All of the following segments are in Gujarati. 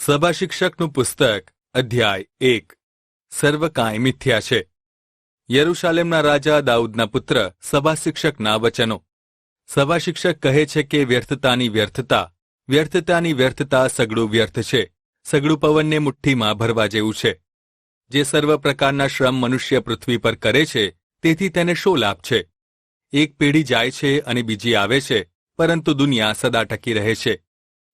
સભા શિક્ષકનું પુસ્તક અધ્યાય 1 સર્વ કાંઈ મિથ્યા છે. યરૂશાલેમના રાજા દાઉદના પુત્ર સભા શિક્ષકના વચનો. સભા શિક્ષક કહે છે કે વ્યર્થતાની વ્યર્થતા, વ્યર્થતાની વ્યર્થતા, સગડું વ્યર્થ છે, સગડું પવનને મુઠ્ઠીમાં ભરવા જેવું છે. જે સર્વ પ્રકારના શ્રમ મનુષ્ય પૃથ્વી પર કરે છે તેથી તેને શો લાભ છે? એક પેઢી જાય છે અને બીજી આવે છે, પરંતુ દુનિયા સદા ટકી રહે છે.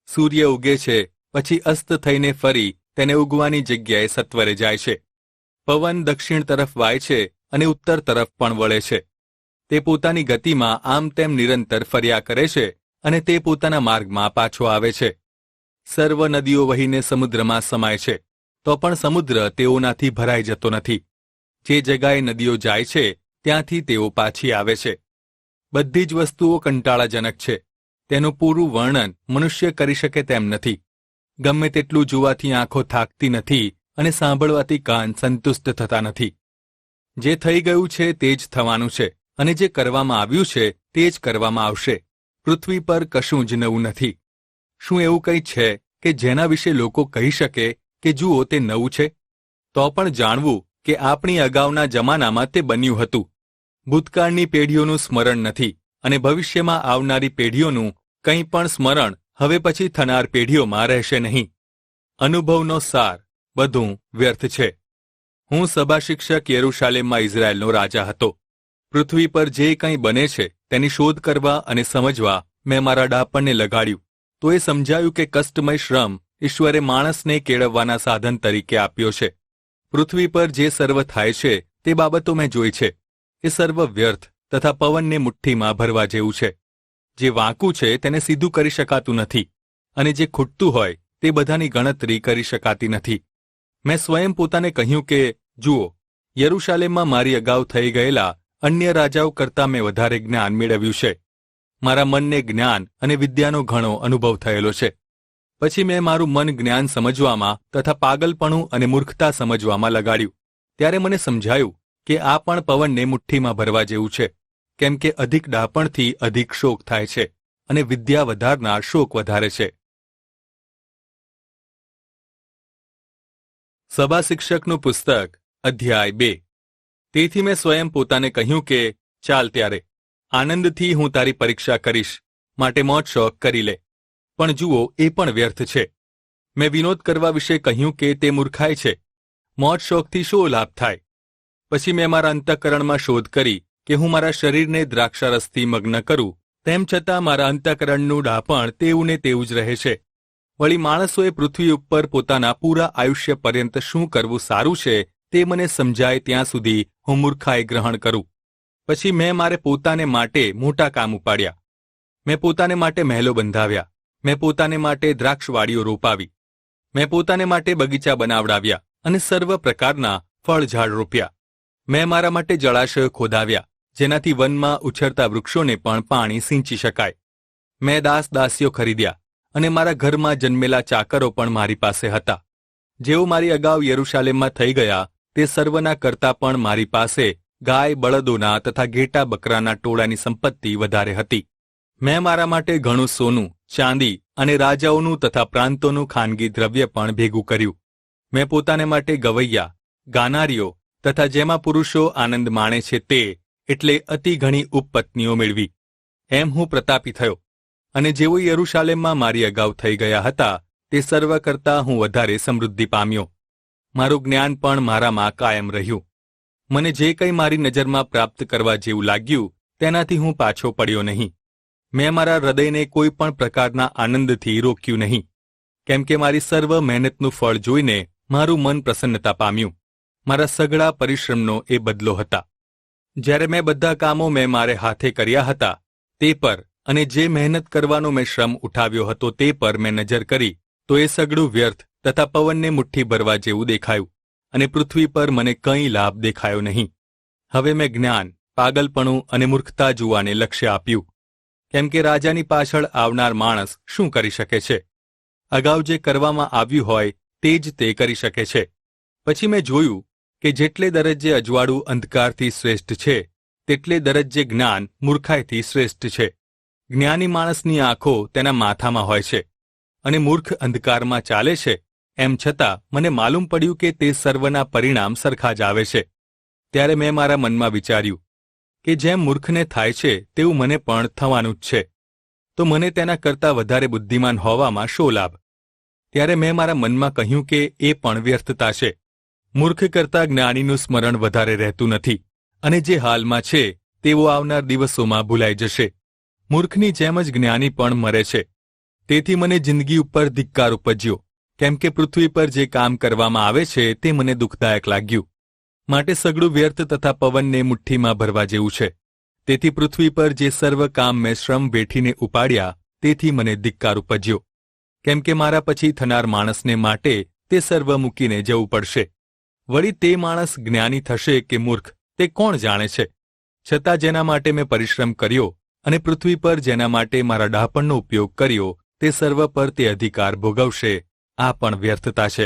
સૂર્ય ઉગે છે, પછી અસ્ત થઈને ફરી તેને ઉગવાની જગ્યાએ સત્વરે જાય છે. પવન દક્ષિણ તરફ વાય છે અને ઉત્તર તરફ પણ વળે છે. તે પોતાની ગતિમાં આમ તેમ નિરંતર ફર્યા કરે છે અને તે પોતાના માર્ગમાં પાછો આવે છે. સર્વ નદીઓ વહીને સમુદ્રમાં સમાય છે, તો પણ સમુદ્ર તેઓનાથી ભરાઈ જતો નથી. જે જગાએ નદીઓ જાય છે ત્યાંથી તેઓ પાછી આવે છે. બધી જ વસ્તુઓ કંટાળાજનક છે, તેનું પૂરું વર્ણન મનુષ્ય કરી શકે તેમ નથી. ગમે તેટલું જોવાથી આંખો થાકતી નથી અને સાંભળવાથી કાન સંતુષ્ટ થતા નથી. જે થઈ ગયું છે તે જ થવાનું છે, અને જે કરવામાં આવ્યું છે તે જ કરવામાં આવશે. પૃથ્વી પર કશું જ નવું નથી. શું એવું કંઈ છે કે જેના વિશે લોકો કહી શકે કે જુઓ તે નવું છે? તો પણ જાણવું કે આપણી અગાઉના જમાનામાં તે બન્યું હતું. ભૂતકાળની પેઢીઓનું સ્મરણ નથી, અને ભવિષ્યમાં આવનારી પેઢીઓનું કંઈ પણ સ્મરણ હવે પછી થનાર પેઢીઓમાં રહેશે નહીં. અનુભવનો સાર, બધું વ્યર્થ છે. હું સભા શિક્ષક યરૂશાલેમમાં ઇઝરાયેલનો રાજા હતો. પૃથ્વી પર જે કંઈ બને છે તેની શોધ કરવા અને સમજવા મેં મારા ડાપણને લગાડ્યું. તો એ સમજાયું કે કષ્ટમય શ્રમ ઈશ્વરે માણસને કેળવવાના સાધન તરીકે આપ્યો છે. પૃથ્વી પર જે સર્વ થાય છે તે બાબતો મેં જોઈ છે. એ સર્વ વ્યર્થ તથા પવનને મુઠ્ઠીમાં ભરવા જેવું છે. જે વાંકું છે તેને સીધું કરી શકાતું નથી, અને જે ખૂટતું હોય તે બધાની ગણતરી કરી શકાતી નથી. મેં સ્વયં પોતાને કહ્યું કે જુઓ, યરૂશાલેમમાં મારી અગાઉ થઈ ગયેલા અન્ય રાજાઓ કરતાં મેં વધારે જ્ઞાન મેળવ્યું છે. મારા મનને જ્ઞાન અને વિદ્યાનો ઘણો અનુભવ થયેલો છે. પછી મેં મારું મન જ્ઞાન સમજવામાં તથા પાગલપણું અને મૂર્ખતા સમજવામાં લગાડ્યું. ત્યારે મને સમજાયું કે આ પણ પવનને મુઠ્ઠીમાં ભરવા જેવું છે, કેમ કે અધિક ડાપણથી અધિક શોક થાય છે, અને વિદ્યા વધારનાર શોક વધારે છે. સભા શિક્ષકનું પુસ્તક અધ્યાય 2. તેથી મેં સ્વયં પોતાને કહ્યું કે ચાલ ત્યારે, આનંદથી હું તારી પરીક્ષા કરીશ, માટે મોજ શોખ કરી લે. પણ જુઓ, એ પણ વ્યર્થ છે. મેં વિનોદ કરવા વિશે કહ્યું કે તે મૂર્ખાઈ છે. મોજ શોખથી શો લાભ થાય? પછી મેં મારા અંતઃકરણમાં શોધ કરી કે હું મારા શરીરને દ્રાક્ષારસથી મગ્ન કરું, તેમ છતાં મારા અંતઃકરણનું ડાપણ તેવું ને તેવું જ રહે છે. વળી માણસોએ પૃથ્વી ઉપર પોતાના પૂરા આયુષ્ય પર્યંત શું કરવું સારું છે તે મને સમજાય ત્યાં સુધી હું મૂર્ખાઈ ગ્રહણ કરું. પછી મેં મારે પોતાને માટે મોટા કામ ઉપાડ્યા. મેં પોતાને માટે મહેલો બંધાવ્યા. મેં પોતાને માટે દ્રાક્ષવાડીઓ રોપાવી. મેં પોતાને માટે બગીચા બનાવડાવ્યા અને સર્વ પ્રકારના ફળ ઝાડ રોપ્યા. મેં મારા માટે જળાશયો ખોદાવ્યા, જેનાથી વનમાં ઉછળતા વૃક્ષોને પણ પાણી સિંચી શકાય. મેં દાસ દાસીઓ ખરીદ્યા, અને મારા ઘરમાં જન્મેલા ચાકરો પણ મારી પાસે હતા. જેઓ મારી અગાઉ યરૂશાલેમમાં થઈ ગયા તે સર્વના કરતાં પણ મારી પાસે ગાય બળદોના તથા ઘેટા બકરાના ટોળાની સંપત્તિ વધારે હતી. મેં મારા માટે ઘણું સોનું, ચાંદી અને રાજાઓનું તથા પ્રાંતોનું ખાનગી દ્રવ્ય પણ ભેગું કર્યું. મેં પોતાને માટે ગવૈયા, ગાનારીઓ તથા જેમાં પુરુષો આનંદ માણે છે તે એટલે અતિ ઘણી ઉપપત્નીઓ મેળવી. એમ હું પ્રતાપી થયો, અને જેઓ યરૂશાલેમમાં મારી અગાઉ થઈ ગયા હતા તે સર્વ કરતાં હું વધારે સમૃદ્ધિ પામ્યો. મારું જ્ઞાન પણ મારામાં કાયમ રહ્યું. મને જે કંઈ મારી નજરમાં પ્રાપ્ત કરવા જેવું લાગ્યું તેનાથી હું પાછો પડ્યો નહીં. મેં મારા હૃદયને કોઈ પણ પ્રકારના આનંદથી રોક્યું નહીં, કેમ કે મારી સર્વ મહેનતનું ફળ જોઈને મારું મન પ્રસન્નતા પામ્યું. મારા સઘળા પરિશ્રમનો એ બદલો હતા. જ્યારે મેં બધા કામો મેં મારે હાથે કર્યા હતા તે પર, અને જે મહેનત કરવાનો મેં શ્રમ ઉઠાવ્યો હતો તે પર મેં નજર કરી, તો એ સગળું વ્યર્થ તથા પવનને મુઠ્ઠી ભરવા જેવું દેખાયું, અને પૃથ્વી પર મને કંઈ લાભ દેખાયો નહીં. હવે મેં જ્ઞાન, પાગલપણું અને મૂર્ખતા જોવાને લક્ષ્ય આપ્યું, કેમ કે રાજાની પાછળ આવનાર માણસ શું કરી શકે છે? અગાઉ જે કરવામાં આવ્યું હોય તે જ તે કરી શકે છે. પછી મેં જોયું કે જેટલે દરજ્જે અજવાળું અંધકારથી શ્રેષ્ઠ છે, તેટલે દરજ્જે જ્ઞાન મૂર્ખાઈથી શ્રેષ્ઠ છે. જ્ઞાની માણસની આંખો તેના માથામાં હોય છે, અને મૂર્ખ અંધકારમાં ચાલે છે એમ છતાં મને માલુમ પડ્યું કે તે સર્વના પરિણામ સરખા જ આવે છે. ત્યારે મેં મારા મનમાં વિચાર્યું કે જેમ મૂર્ખને થાય છે તેવું મને પણ થવાનું જ છે, તો મને તેના કરતાં વધારે બુદ્ધિમાન હોવામાં શો લાભ? ત્યારે મેં મારા મનમાં કહ્યું કે એ પણ વ્યર્થતા છે. મૂર્ખ કરતાં જ્ઞાનીનું સ્મરણ વધારે રહેતું નથી, અને જે હાલમાં છે તેઓ આવનાર દિવસોમાં ભૂલાઈ જશે. મૂર્ખની જેમ જ જ્ઞાની પણ મરે છે. તેથી મને જિંદગી ઉપર ધિક્કાર ઉપજ્યો, કેમ કે પૃથ્વી પર જે કામ કરવામાં આવે છે તે મને દુઃખદાયક લાગ્યું. માટે સગળું વ્યર્થ તથા પવનને મુઠ્ઠીમાં ભરવા જેવું છે. તેથી પૃથ્વી પર જે સર્વ કામ મેં શ્રમ વેઠીને ઉપાડ્યા તેથી મને ધિક્કાર ઉપજ્યો, કેમ કે મારા પછી થનાર માણસને માટે તે સર્વ મૂકીને જવું પડશે. વળી તે માણસ જ્ઞાની થશે કે મૂર્ખ તે કોણ જાણે છે? છતાં જેના માટે મેં પરિશ્રમ કર્યો અને પૃથ્વી પર જેના માટે મારા ડહાપણનો ઉપયોગ કર્યો તે સર્વ પર તે અધિકાર ભોગવશે. આ પણ વ્યર્થતા છે.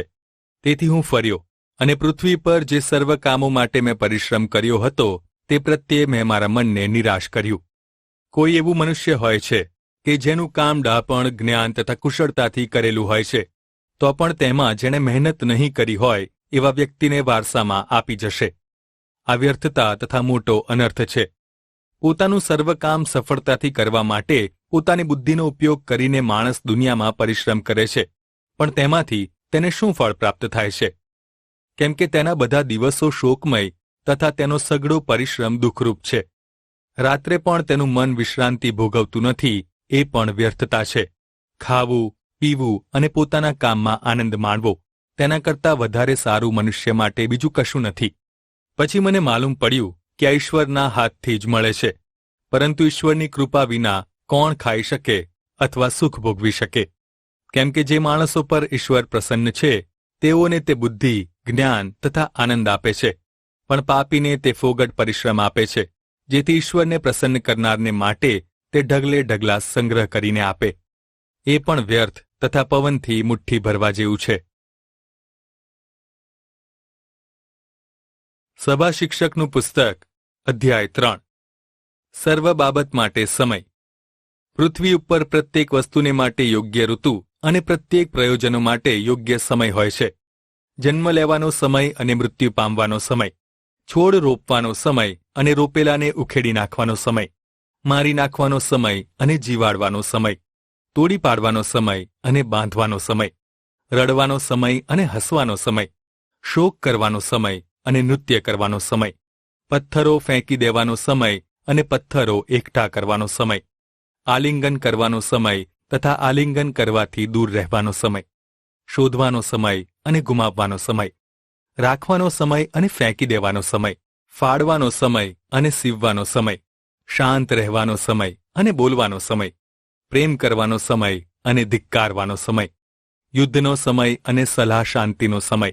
તેથી હું ફર્યો અને પૃથ્વી પર જે સર્વ કામો માટે મેં પરિશ્રમ કર્યો હતો તે પ્રત્યે મેં મારા મનને નિરાશ કર્યું. કોઈ એવું મનુષ્ય હોય છે કે જેનું કામ ડહાપણ, જ્ઞાન તથા કુશળતાથી કરેલું હોય છે, તો પણ તેમાં જેણે મહેનત નહીં કરી હોય એવા વ્યક્તિને વારસામાં આપી જશે. આ વ્યર્થતા તથા મોટો અનર્થ છે. પોતાનું સર્વ કામ સફળતાથી કરવા માટે પોતાની બુદ્ધિનો ઉપયોગ કરીને માણસ દુનિયામાં પરિશ્રમ કરે છે, પણ તેમાંથી તેને શું ફળ પ્રાપ્ત થાય છે? કેમ કે તેના બધા દિવસો શોકમય તથા તેનો સઘળો પરિશ્રમ દુઃખરૂપ છે. રાત્રે પણ તેનું મન વિશ્રાંતિ ભોગવતું નથી, એ પણ વ્યર્થતા છે. ખાવું, પીવું અને પોતાના કામમાં આનંદ માણવો તેના કરતાં વધારે સારું મનુષ્ય માટે બીજું કશું નથી. પછી મને માલુમ પડ્યું કે આ ઈશ્વરના હાથથી જ મળે છે, પરંતુ ઈશ્વરની કૃપા વિના કોણ ખાઈ શકે અથવા સુખ ભોગવી શકે? કેમ કે જે માણસો પર ઈશ્વર પ્રસન્ન છે તેઓને તે બુદ્ધિ, જ્ઞાન તથા આનંદ આપે છે, પણ પાપીને તે ફોગટ પરિશ્રમ આપે છે, જેથી ઈશ્વરને પ્રસન્ન કરનારને માટે તે ઢગલે ઢગલા સંગ્રહ કરીને આપે. એ પણ વ્યર્થ તથા પવનથી મુઠ્ઠી ભરવા જેવું છે. સભા શિક્ષકનું પુસ્તક, અધ્યાય 3. સર્વ બાબત માટે સમય. પૃથ્વી ઉપર પ્રત્યેક વસ્તુને માટે યોગ્ય ઋતુ અને પ્રત્યેક પ્રયોજનો માટે યોગ્ય સમય હોય છે. જન્મ લેવાનો સમય અને મૃત્યુ પામવાનો સમય, છોડ રોપવાનો સમય અને રોપેલાને ઉખેડી નાખવાનો સમય, મારી નાખવાનો સમય અને જીવાડવાનો સમય, તોડી પાડવાનો સમય અને બાંધવાનો સમય, રડવાનો સમય અને હસવાનો સમય, શોક કરવાનો સમય અને નૃત્ય કરવાનો સમય, પથ્થરો ફેંકી દેવાનો સમય અને પથ્થરો એકઠા કરવાનો સમય, આલિંગન કરવાનો સમય તથા આલિંગન કરવાથી દૂર રહેવાનો સમય, શોધવાનો સમય અને ગુમાવવાનો સમય, રાખવાનો સમય અને ફેંકી દેવાનો સમય, ફાડવાનો સમય અને સીવવાનો સમય, શાંત રહેવાનો સમય અને બોલવાનો સમય, પ્રેમ કરવાનો સમય અને ધિક્કારવાનો સમય, યુદ્ધનો સમય અને સલાહ શાંતિનો સમય.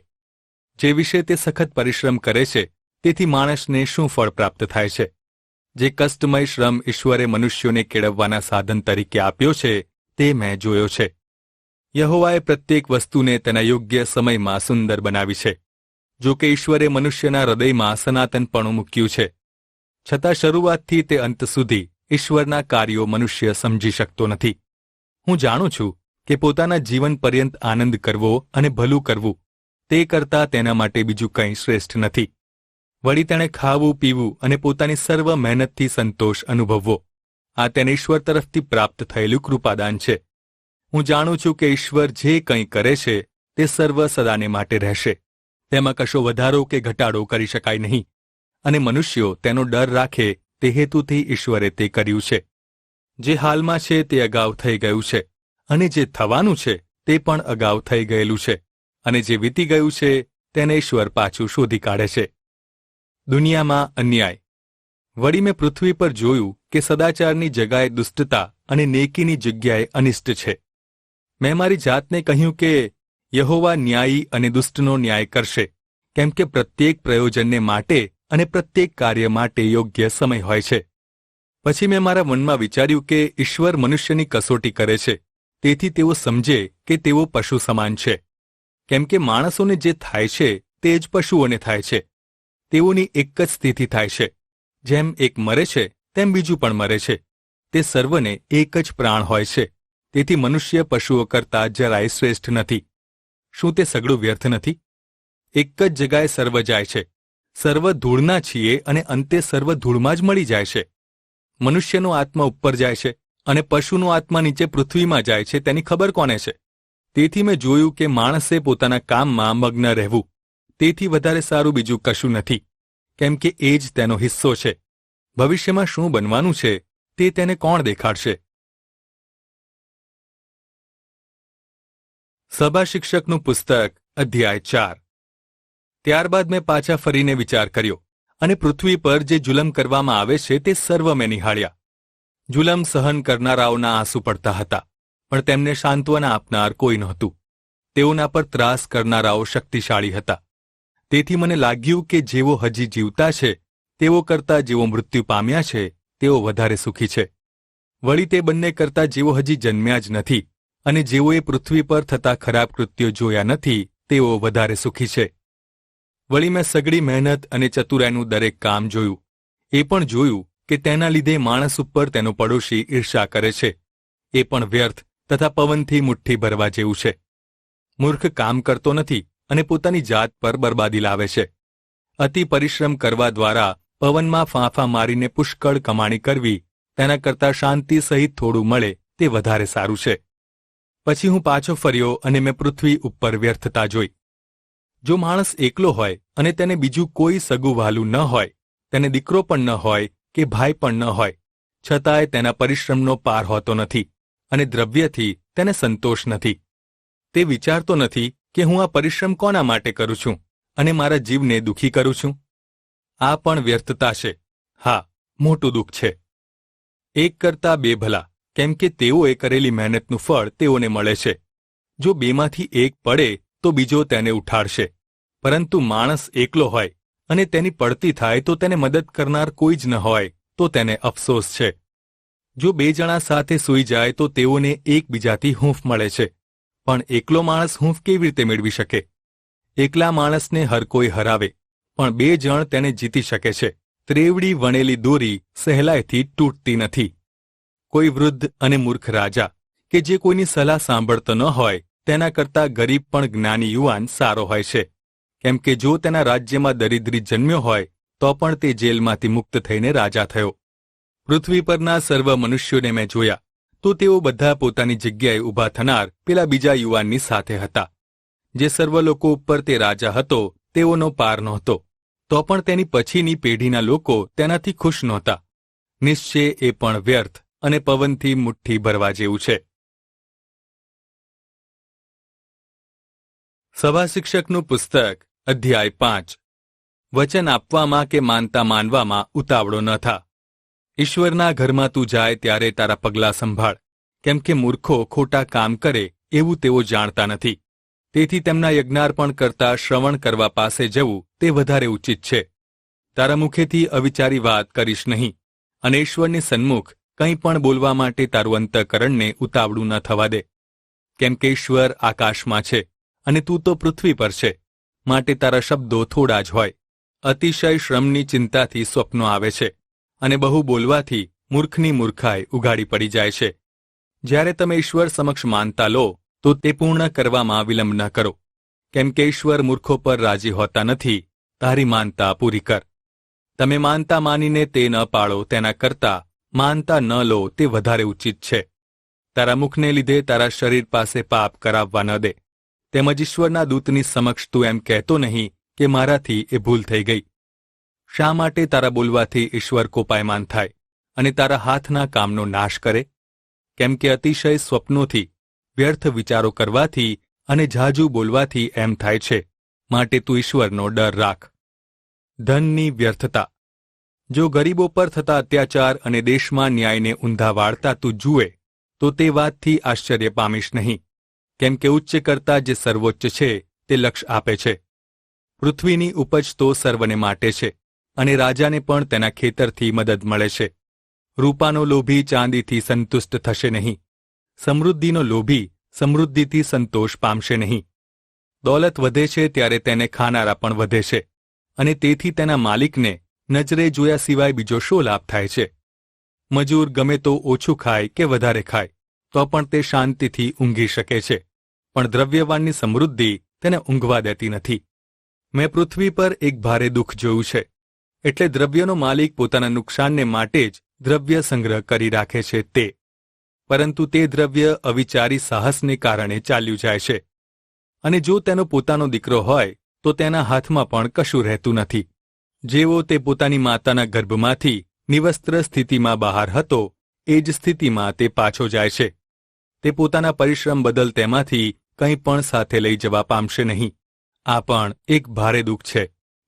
જે વિશે તે સખત પરિશ્રમ કરે છે તેથી માણસને શું ફળ પ્રાપ્ત થાય છે? જે કષ્ટમય શ્રમ ઈશ્વરે મનુષ્યોને કેળવવાના સાધન તરીકે આપ્યો છે તે મેં જોયો છે. યહોવાએ પ્રત્યેક વસ્તુને તેના યોગ્ય સમયમાં સુંદર બનાવી છે. જો કે ઈશ્વરે મનુષ્યના હૃદયમાં સનાતનપણું મૂક્યું છે, છતાં શરૂઆતથી તે અંત સુધી ઈશ્વરના કાર્યો મનુષ્ય સમજી શકતો નથી. હું જાણું છું કે પોતાના જીવન પર્યંત આનંદ કરવો અને ભલું કરવું તે કરતાં તેના માટે બીજું કંઈ શ્રેષ્ઠ નથી. વળી તેણે ખાવું, પીવું અને પોતાની સર્વ મહેનતથી સંતોષ અનુભવવો, આ તેને ઈશ્વર તરફથી પ્રાપ્ત થયેલું કૃપાદાન છે. હું જાણું છું કે ઈશ્વર જે કંઈ કરે છે તે સર્વ સદાને માટે રહેશે. તેમાં કશો વધારો કે ઘટાડો કરી શકાય નહીં, અને મનુષ્યો તેનો ડર રાખે તે હેતુથી ઈશ્વરે તે કર્યું છે. જે હાલમાં છે તે અગાઉ થઈ ગયું છે, અને જે થવાનું છે તે પણ અગાઉ થઈ ગયેલું છે, અને જે વીતી ગયું છે તેને ઈશ્વર પાછું શોધી કાઢે છે. દુનિયામાં અન્યાય. વળી મેં પૃથ્વી પર જોયું કે સદાચારની જગ્યાએ દુષ્ટતા અને નેકીની જગ્યાએ અનિષ્ટ છે. મેં મારી જાતને કહ્યું કે યહોવા ન્યાયી અને દુષ્ટનો ન્યાય કરશે, કેમ કે પ્રત્યેક પ્રયોજનને માટે અને પ્રત્યેક કાર્ય માટે યોગ્ય સમય હોય છે. પછી મેં મારા મનમાં વિચાર્યું કે ઈશ્વર મનુષ્યની કસોટી કરે છે, તેથી તેઓ સમજે કે તેઓ પશુ સમાન છે. કેમ કે માણસોને જે થાય છે તે જ પશુઓને થાય છે. તેઓની એક જ સ્થિતિ થાય છે. જેમ એક મરે છે તેમ બીજું પણ મરે છે. તે સર્વને એક જ પ્રાણ હોય છે. તેથી મનુષ્ય પશુઓ કરતાં જરાય શ્રેષ્ઠ નથી. શું તે સગળું વ્યર્થ નથી? એક જ જગાએ સર્વ જાય છે. સર્વ ધૂળના છીએ અને અંતે સર્વ ધૂળમાં જ મળી જાય છે. મનુષ્યનો આત્મા ઉપર જાય છે અને પશુનો આત્મા નીચે પૃથ્વીમાં જાય છે, તેની ખબર કોને છે? તેથી મેં જોયું કે માણસે પોતાના કામમાં મગ્ન રહેવું તેથી વધારે સારું બીજું કશું નથી, કેમ કે એ જ તેનો હિસ્સો છે. ભવિષ્યમાં શું બનવાનું છે તે તેને કોણ દેખાડશે? સભા શિક્ષકનું પુસ્તક અધ્યાય 4. ત્યારબાદ મેં પાછા ફરીને વિચાર કર્યો અને પૃથ્વી પર જે જુલમ કરવામાં આવે છે તે સર્વ મેં નિહાળ્યા. જુલમ સહન કરનારાઓના આંસુ પડતા હતા, પણ તેમને સાંત્વના આપનાર કોઈ નહોતું. તેઓના પર ત્રાસ કરનારાઓ શક્તિશાળી હતા. તેથી મને લાગ્યું કે જેઓ હજી જીવતા છે તેઓ કરતાં જેઓ મૃત્યુ પામ્યા છે તેઓ વધારે સુખી છે. વળી તે બંને કરતાં જેઓ હજી જન્મ્યા જ નથી અને જેઓએ પૃથ્વી પર થતા ખરાબ કૃત્યો જોયા નથી તેઓ વધારે સુખી છે. વળી મેં સઘળી મહેનત અને ચતુરાઈનું દરેક કામ જોયું. એ પણ જોયું કે તેના લીધે માણસ ઉપર તેનો પડોશી ઈર્ષા કરે છે. એ પણ વ્યર્થ તથા પવનથી મુઠ્ઠી ભરવા જેવું છે. મૂર્ખ કામ કરતો નથી અને પોતાની જાત પર બરબાદી લાવે છે. અતિ પરિશ્રમ કરવા દ્વારા પવનમાં ફાંફા મારીને પુષ્કળ કમાણી કરવી તેના કરતાં શાંતિ સહિત થોડું મળે તે વધારે સારું છે. પછી હું પાછો ફર્યો અને મેં પૃથ્વી ઉપર વ્યર્થતા જોઈ. જો માણસ એકલો હોય અને તેને બીજું કોઈ સગું વહાલું ન હોય, તેને દીકરો પણ ન હોય કે ભાઈ પણ ન હોય, છતાંય તેના પરિશ્રમનો પાર હોતો નથી અને દ્રવ્યથી તેને સંતોષ નથી. તે વિચારતો નથી કે હું આ પરિશ્રમ કોના માટે કરું છું અને મારા જીવને દુઃખી કરું છું. આ પણ વ્યર્થતા છે. હા, મોટું દુઃખ છે. એક કરતાં બે ભલા, કેમ કે તેઓએ કરેલી મહેનતનું ફળ તેઓને મળે છે. જો બેમાંથી એક પડે તો બીજો તેને ઉઠાડશે. પરંતુ માણસ એકલો હોય અને તેની પડતી થાય તો તેને મદદ કરનાર કોઈ જ ન હોય તો તેને અફસોસ છે. જો બે જણા સાથે સૂઈ જાય તો તેઓને એકબીજાથી હૂંફ મળે છે, પણ એકલો માણસ હૂંફ કેવી રીતે મેળવી શકે? એકલા માણસને હર કોઈ હરાવે, પણ બે જણ તેને જીતી શકે છે. ત્રેવડી વણેલી દોરી સહેલાઈથી તૂટતી નથી. કોઈ વૃદ્ધ અને મૂર્ખ રાજા કે જે કોઈની સલાહ સાંભળતો ન હોય તેના કરતાં ગરીબ પણ જ્ઞાની યુવાન સારો હોય છે, કેમ કે જો તેના રાજ્યમાં દરિદ્રી જન્મ્યો હોય તો પણ તે જેલમાંથી મુક્ત થઈને રાજા થયો. પૃથ્વી પરના સર્વ મનુષ્યોને મેં જોયા તો તેઓ બધા પોતાની જગ્યાએ ઊભા થનાર પેલા બીજા યુવાનની સાથે હતા. જે સર્વ લોકો ઉપર તે રાજા હતો તેઓનો પાર નહોતો, તો પણ તેની પછીની પેઢીના લોકો તેનાથી ખુશ નહોતા. નિશ્ચય એ પણ વ્યર્થ અને પવનથી મુઠ્ઠી ભરવા જેવું છે. સભા શિક્ષકનું પુસ્તક અધ્યાય 5. વચન આપવામાં કે માનતા માનવામાં ઉતાવળો ન થા. ઈશ્વરના ઘરમાં તું જાય ત્યારે તારા પગલાં સંભાળ, કેમ કે મૂર્ખો ખોટા કામ કરે એવું તેઓ જાણતા નથી. તેથી તેમના યજ્ઞાર્પણ કરતાં શ્રવણ કરવા પાસે જવું તે વધારે ઉચિત છે. તારા મુખેથી અવિચારી વાત કરીશ નહીં, અને ઈશ્વરની સન્મુખ કંઈ પણ બોલવા માટે તારું અંતઃકરણને ઉતાવળું ન થવા દે. કેમ કે ઈશ્વર આકાશમાં છે અને તું તો પૃથ્વી પર છે, માટે તારા શબ્દો થોડા જ હોય. અતિશય શ્રમની ચિંતાથી સ્વપ્નો આવે છે અને બહુ બોલવાથી મૂર્ખની મૂર્ખાઈ ઉઘાડી પડી જાય છે. જ્યારે તમે ઈશ્વર સમક્ષ માનતા લો તો તે પૂર્ણ કરવામાં વિલંબ ન કરો, કેમ કે ઈશ્વર મૂર્ખો પર રાજી હોતા નથી. તારી માનતા પૂરી કર. તમે માનતા માનીને તે ન પાળો તેના કરતાં માનતા ન લો તે વધારે ઉચિત છે. તારા મુખને લીધે તારા શરીર પાસે પાપ કરાવવા ન દે. તેમજ ઈશ્વરના દૂતની સમક્ષ તું એમ કહેતો નહીં કે મારાથી એ ભૂલ થઈ ગઈ. શા માટે તારા બોલવાથી ઈશ્વર કોપાયમાન થાય અને તારા હાથના કામનો નાશ કરે? કેમ કે અતિશય સ્વપ્નોથી, વ્યર્થ વિચારો કરવાથી અને ઝાઝું બોલવાથી એમ થાય છે. માટે તું ઈશ્વરનો ડર રાખ. ધનની વ્યર્થતા. જો ગરીબો પર થતા અત્યાચાર અને દેશમાં ન્યાયને ઊંધા વાળતા તું જુએ તો તે વાતથી આશ્ચર્ય પામીશ નહીં, કેમ કે ઉચ્ચ કરતાં જે સર્વોચ્ચ છે તે લક્ષ આપે છે. પૃથ્વીની ઉપજ તો સર્વને માટે છે અને રાજાને પણ તેના ખેતરથી મદદ મળે છે. રૂપાનો લોભી ચાંદીથી સંતુષ્ટ થશે નહીં. સમૃદ્ધિનો લોભી સમૃદ્ધિથી સંતોષ પામશે નહીં. દોલત વધે છે ત્યારે તેને ખાનારા પણ વધે છે, અને તેથી તેના માલિકને નજરે જોયા સિવાય બીજો શો લાભ થાય છે? મજૂર ગમે તો ઓછું ખાય કે વધારે ખાય તો પણ તે શાંતિથી ઊંઘી શકે છે, પણ દ્રવ્યવાનની સમૃદ્ધિ તેને ઊંઘવા દેતી નથી. મેં પૃથ્વી પર એક ભારે દુઃખ જોયું છે. એટલે દ્રવ્યનો માલિક પોતાના નુકસાનને માટે જ દ્રવ્ય સંગ્રહ કરી રાખે છે તે. પરંતુ તે દ્રવ્ય અવિચારી સાહસને કારણે ચાલ્યું જાય છે. અને જો તેનો પોતાનો દીકરો હોય તો તેના હાથમાં પણ કશું રહેતું નથી. જેવો તે પોતાની માતાના ગર્ભમાંથી નિવસ્ત્ર સ્થિતિમાં બહાર હતો એ જ સ્થિતિમાં તે પાછો જાય છે. તે પોતાના પરિશ્રમ બદલ તેમાંથી કંઈ પણ સાથે લઈ જવા પામશે નહીં. આ પણ એક ભારે દુઃખ છે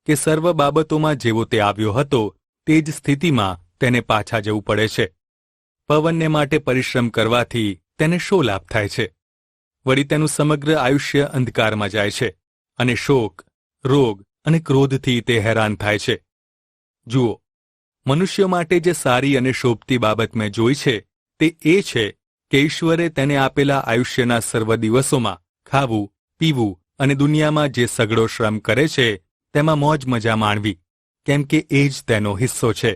કે સર્વ બાબતોમાં જેવો તે આવ્યો હતો તે જ સ્થિતિમાં તેને પાછા જવું પડે છે. પવનને માટે પરિશ્રમ કરવાથી તેને શો લાભ થાય છે? વળી તેનું સમગ્ર આયુષ્ય અંધકારમાં જાય છે અને શોક, રોગ અને ક્રોધથી તે હેરાન થાય છે. જુઓ, મનુષ્ય માટે જે સારી અને શોભતી બાબત મેં જોઈ છે તે એ છે કે ઈશ્વરે તેને આપેલા આયુષ્યના સર્વ દિવસોમાં ખાવું, પીવું અને દુનિયામાં જે સઘળો શ્રમ કરે છે તેમાં મોજ મજા માણવી, કેમ કે એ જ તેનો હિસ્સો છે.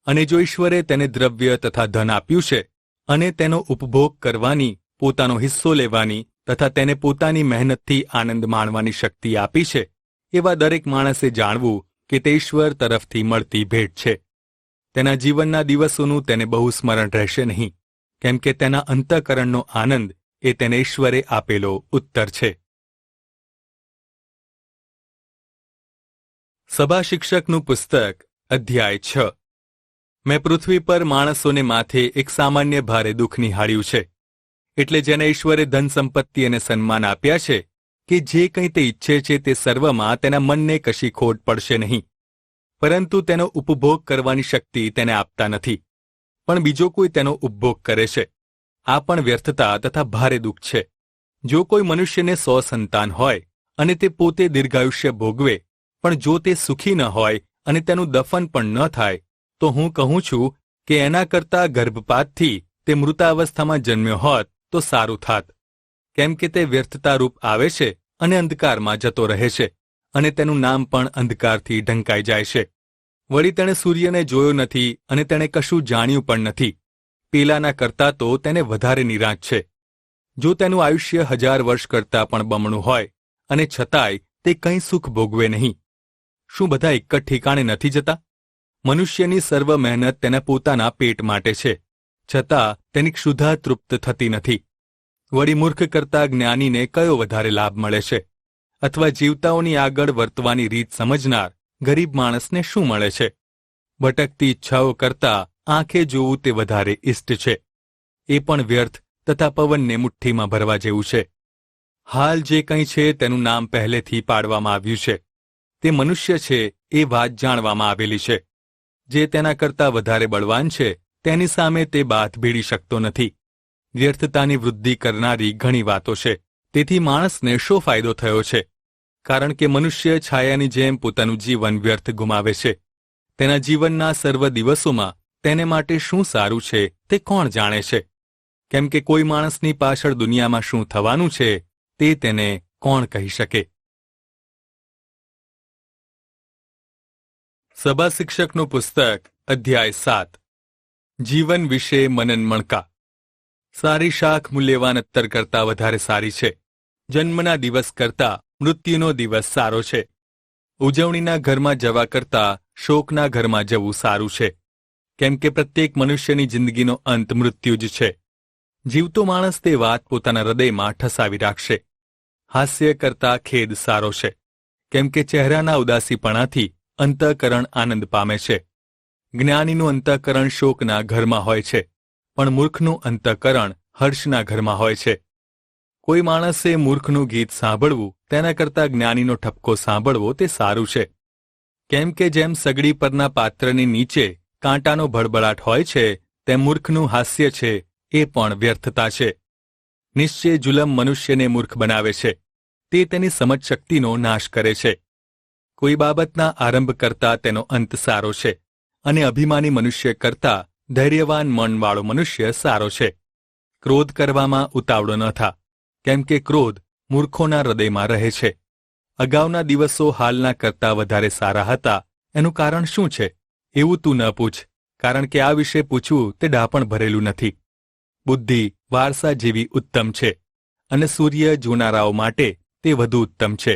અને જો ઈશ્વરે તેને દ્રવ્ય તથા ધન આપ્યું છે અને તેનો ઉપભોગ કરવાની, પોતાનો હિસ્સો લેવાની તથા તેને પોતાની મહેનતથી આનંદ માણવાની શક્તિ આપી છે, એવા દરેક માણસે જાણવું કે તે ઈશ્વર તરફથી મળતી ભેટ છે. તેના જીવનના દિવસોનું તેને બહુ સ્મરણ રહેશે નહીં, કેમ કે તેના અંતઃકરણનો આનંદ એ તેને ઈશ્વરે આપેલો ઉત્તર છે. સભા શિક્ષકનું પુસ્તક, અધ્યાય 6. મેં પૃથ્વી પર માણસોને માથે એક સામાન્ય ભારે દુઃખ નિહાળ્યું છે. એટલે જેને ઈશ્વરે ધન સંપત્તિ અને સન્માન આપ્યા છે કે જે કંઈ તે ઈચ્છે છે તે સર્વમાં તેના મનને કશી ખોટ પડશે નહીં. પરંતુ તેનો ઉપભોગ કરવાની શક્તિ તેને આપતા નથી, પણ બીજો કોઈ તેનો ઉપભોગ કરે છે. આ પણ વ્યર્થતા તથા ભારે દુઃખ છે. જો કોઈ મનુષ્યને 100 સંતાન હોય અને તે પોતે દીર્ઘાયુષ્ય ભોગવે, પણ જો તે સુખી ન હોય અને તેનું દફન પણ ન થાય, તો હું કહું છું કે એના કરતાં ગર્ભપાતથી તે મૃતાવસ્થામાં જન્મ્યો હોત તો સારું થાત. કેમ કે તે વ્યર્થતારૂપ આવે છે અને અંધકારમાં જતો રહે છે, અને તેનું નામ પણ અંધકારથી ઢંકાઈ જાય છે. વળી તેણે સૂર્યને જોયો નથી અને તેણે કશું જાણ્યું પણ નથી. પેલાના કરતાં તો તેને વધારે નિરાશ છે. જો તેનું આયુષ્ય 1000 વર્ષ કરતાં પણ બમણું હોય અને છતાંય તે કંઈ સુખ ભોગવે નહીં. શું બધા એક જ ઠેકાણે નથી જતા? મનુષ્યની સર્વ મહેનત તેના પોતાના પેટ માટે છે, છતાં તેની ક્ષુધા તૃપ્ત થતી નથી. વળી મૂર્ખ કરતાં જ્ઞાનીને કયો વધારે લાભ મળે છે? અથવા જીવતાઓની આગળ વર્તવાની રીત સમજનાર ગરીબ માણસને શું મળે છે? ભટકતી ઈચ્છાઓ કરતાં આંખે જોવું તે વધારે ઇષ્ટ છે. એ પણ વ્યર્થ તથા પવનને મુઠ્ઠીમાં ભરવા જેવું છે. હાલ જે કંઈ છે તેનું નામ પહેલેથી પાડવામાં આવ્યું છે. તે મનુષ્ય છે એ વાત જાણવામાં આવેલી છે. જે તેના કરતાં વધારે બળવાન છે તેની સામે તે બાથ ભીડી શકતો નથી. વ્યર્થતાની વૃદ્ધિ કરનારી ઘણી વાતો છે. તેથી માણસને શો ફાયદો થયો છે? કારણ કે મનુષ્ય છાયાની જેમ પોતાનું જીવન વ્યર્થ ગુમાવે છે. તેના જીવનના સર્વ દિવસોમાં તેને માટે શું સારું છે તે કોણ જાણે છે? કેમ કે કોઈ માણસની પાછળ દુનિયામાં શું થવાનું છે તે તેને કોણ કહી શકે? સભા શિક્ષકનું પુસ્તક, અધ્યાય 7. જીવન વિશે મનન મણકા. સારી શાખ મૂલ્યવાન અત્તર કરતાં વધારે સારી છે. જન્મના દિવસ કરતાં મૃત્યુનો દિવસ સારો છે. ઉજવણીના ઘરમાં જવા કરતાં શોકના ઘરમાં જવું સારું છે. કેમ કે પ્રત્યેક મનુષ્યની જિંદગીનો અંત મૃત્યુ જ છે. જીવતો માણસ તે વાત પોતાના હૃદયમાં ઠસાવી રાખશે. હાસ્ય કરતાં ખેદ સારો છે. કેમ કે ચહેરાના ઉદાસીપણાથી અંતઃકરણ આનંદ પામે છે. જ્ઞાનીનું અંતઃકરણ શોકના ઘરમાં હોય છે, પણ મૂર્ખનું અંતઃકરણ હર્ષના ઘરમાં હોય છે. કોઈ માણસે મૂર્ખનું ગીત સાંભળવું તેના કરતાં જ્ઞાનીનો ઠપકો સાંભળવો તે સારું છે. કેમ કે જેમ સગડી પરના પાત્રની નીચે કાંટાનો ભળભળાટ હોય છે, તેમ મૂર્ખનું હાસ્ય છે એ પણ વ્યર્થતા છે. નિશ્ચય જુલમ મનુષ્યને મૂર્ખ બનાવે છે. તે તેની સમજ શક્તિનો નાશ કરે છે. કોઈ બાબતના આરંભ કરતાં તેનો અંત સારો છે, અને અભિમાની મનુષ્ય કરતાં ધૈર્યવાન મનવાળો મનુષ્ય સારો છે. ક્રોધ કરવામાં ઉતાવળો ન થા, કેમ કે ક્રોધ મૂર્ખોના હૃદયમાં રહે છે. અગાઉના દિવસો હાલના કરતાં વધારે સારા હતા, એનું કારણ શું છે? એવું તું ન પૂછ, કારણ કે આ વિશે પૂછવું તે ડાપણ ભરેલું નથી. બુદ્ધિ વારસા જેવી ઉત્તમ છે, અને સૂર્ય જોનારાઓ માટે તે વધુ ઉત્તમ છે.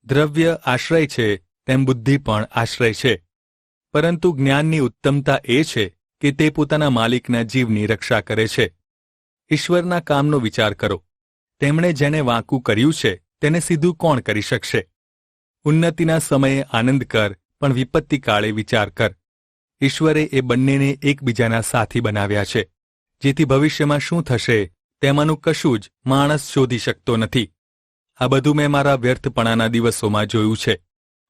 દ્રવ્ય આશ્રય છે તેમ બુદ્ધિ પણ આશ્રય છે, પરંતુ જ્ઞાનની ઉત્તમતા એ છે કે તે પોતાના માલિકના જીવની રક્ષા કરે છે. ઈશ્વરના કામનો વિચાર કરો. તેમણે જેને વાંકું કર્યું છે તેને સીધું કોણ કરી શકશે? ઉન્નતિના સમયે આનંદ કર, પણ વિપત્તિ કાળે વિચાર કર. ઈશ્વરે એ બંનેને એકબીજાના સાથી બનાવ્યા છે, જેથી ભવિષ્યમાં શું થશે તેમાંનું કશું જ માણસ શોધી શકતો નથી. આ બધું મેં મારા વ્યર્થપણાના દિવસોમાં જોયું છે.